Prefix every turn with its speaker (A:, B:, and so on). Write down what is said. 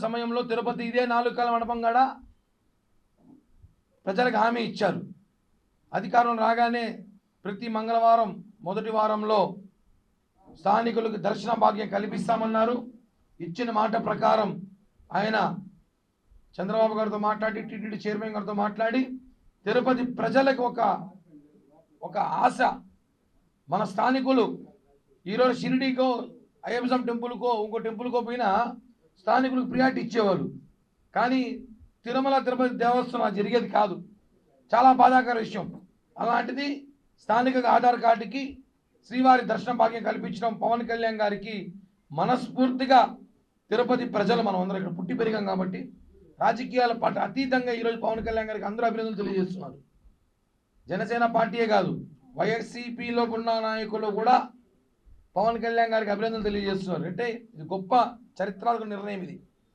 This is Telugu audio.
A: సమయంలో తిరుపతి ఇదే 4 కాల మండపం కాడ ప్రజలకు హామీ ఇచ్చారు. అధికారం రాగానే ప్రతి మంగళవారం మొదటి వారంలో స్థానికులకు దర్శన భాగ్యం కల్పిస్తామన్నారు. ఇచ్చిన మాట ప్రకారం ఆయన చంద్రబాబు గారితో మాట్లాడి, టీటీడీ చైర్మన్ గారితో మాట్లాడి తిరుపతి ప్రజలకు ఒక ఆశ. మన స్థానికులు ఈరోజు షిరిడీకో, అయ్యప్ప టెంపుల్కో, ఇంకో టెంపుల్కో పోయినా స్థానికులకు ప్రియారిటీ ఇచ్చేవాళ్ళు. కానీ తిరుమల తిరుపతి దేవస్థానం జరిగేది కాదు. చాలా బాధాకర విషయం. అలాంటిది స్థానిక ఆధార్ కార్డుకి శ్రీవారి దర్శన భాగ్యం కల్పించడం పవన్ కళ్యాణ్ గారికి మనస్ఫూర్తిగా తిరుపతి ప్రజలు మనం అందరం ఇక్కడ పుట్టి పెరిగాం కాబట్టి రాజకీయాల పార్టీ అతీతంగా ఈరోజు పవన్ కళ్యాణ్ గారికి అందరూ అభినందనలు తెలియజేస్తున్నారు. జనసేన పార్టీయే కాదు, వైఎస్సీపీలో ఉన్న నాయకులు కూడా పవన్ కళ్యాణ్ గారికి అభినందనలు తెలియజేస్తున్నారు. అంటే ఇది గొప్ప చరిత్రాత్మక నిర్ణయం ఇది.